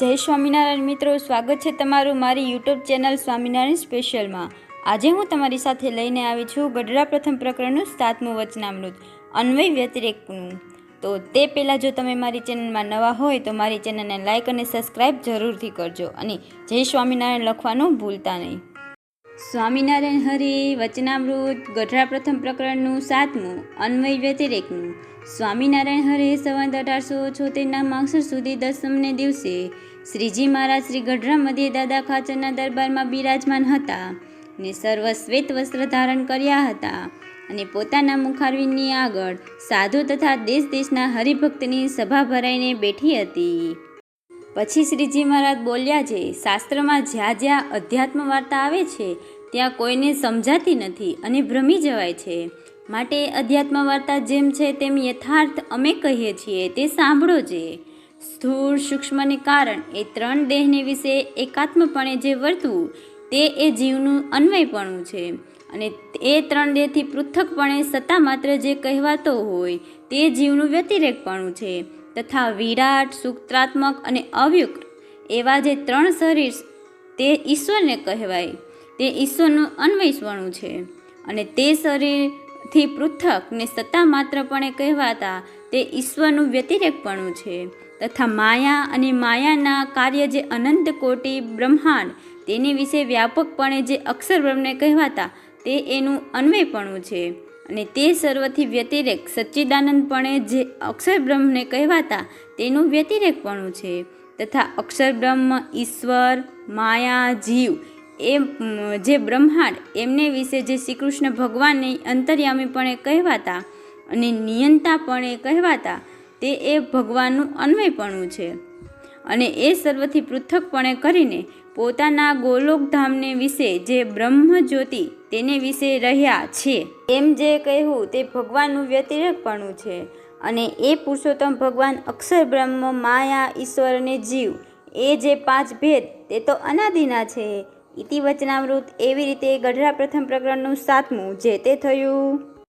જય સ્વામિનારાયણ મિત્રો, સ્વાગત છે તમારું મારી યુટ્યુબ ચેનલ સ્વામિનારાયણ સ્પેશિયલમાં। આજે હું તમારી સાથે લઈને આવી છું ગઢડા પ્રથમ પ્રકરણનું 7મું વચનામૃત અન્વય વ્યતિરેકનું। તો તે પહેલાં જો તમે મારી ચેનલમાં નવા હોય તો મારી ચેનલને લાઇક અને સબસ્ક્રાઈબ જરૂરથી કરજો અને જય સ્વામિનારાયણ લખવાનું ભૂલતા નહીં। સ્વામિનારાયણ હરિ વચનામૃત ગઢડા પ્રથમ પ્રકરણનું 7મું અન્વય વ્યતિરેકનું। સ્વામિનારાયણ હરે સંવત 1876ના માગસર સુધી 10મને દિવસે શ્રીજી મહારાજ શ્રી ગઢડા મધ્યે દાદા ખાચરના દરબારમાં બિરાજમાન હતા ને સર્વ શ્વેત વસ્ત્ર ધારણ કર્યા હતા અને પોતાના મુખારવિંદની આગળ સાધુ તથા દેશ દેશના હરિભક્તની સભા ભરાઈને બેઠી હતી। પછી શ્રીજી મહારાજ બોલ્યા છે, શાસ્ત્રમાં જ્યાં જ્યાં અધ્યાત્મ વાર્તા આવે છે ત્યાં કોઈને સમજાતી નથી અને ભ્રમી જવાય છે, માટે અધ્યાત્મ વાર્તા જેમ છે તેમ યથાર્થ અમે કહીએ છીએ તે સાંભળો છે। સ્થૂળ સૂક્ષ્મને કારણ એ 3 દેહને વિશે એકાત્મપણે જે વર્તવું તે એ જીવનું અન્વયપણું છે અને એ 3 દેહથી પૃથકપણે સત્તા માત્ર જે કહેવાતો હોય તે જીવનું વ્યતિરેકપણું છે તથા વિરાટ સૂત્રાત્મક અને અવ્યુક્ત એવા જે 3 શરીર તે ઈશ્વરને કહેવાય તે ઈશ્વરનું અન્વયપણું છે અને તે શરીરથી પૃથક ને સત્તા માત્રપણે કહેવાતા તે ઈશ્વરનું વ્યતિરેકપણું છે તથા માયા અને માયાના કાર્ય જે અનંત કોટી બ્રહ્માંડ તેની વિશે વ્યાપકપણે જે અક્ષર બ્રહ્મને કહેવાતા તે એનું અન્વયપણું છે અને તે સર્વથી વ્યતિરેક સચ્ચિદાનંદપણે જે અક્ષર બ્રહ્મને કહેવાતા તેનું વ્યતિરેકપણું છે તથા અક્ષર બ્રહ્મ ઈશ્વર માયા જીવ એ જે બ્રહ્માંડ એમને વિશે જે શ્રી કૃષ્ણ ભગવાનને અંતર્યામીપણે કહેવાતા અને નિયંતાપણે કહેવાતા તે એ ભગવાનનું અન્વયપણું છે અને એ સર્વથી પૃથકપણે કરીને પોતાના ગોલોકધામને વિશે જે બ્રહ્મ જ્યોતિ તેને વિશે રહ્યા છે એમ જે કહેવું તે ભગવાનનું વ્યતિરેકપણું છે અને એ પુરુષોત્તમ ભગવાન અક્ષર બ્રહ્મ માયા ઈશ્વર અને જીવ એ જે 5 ભેદ તે તો અનાદિના છે। ઇતિ વચનામૃત। એવી રીતે ગઢડા પ્રથમ પ્રકરણનું 7મું જે તે થયું।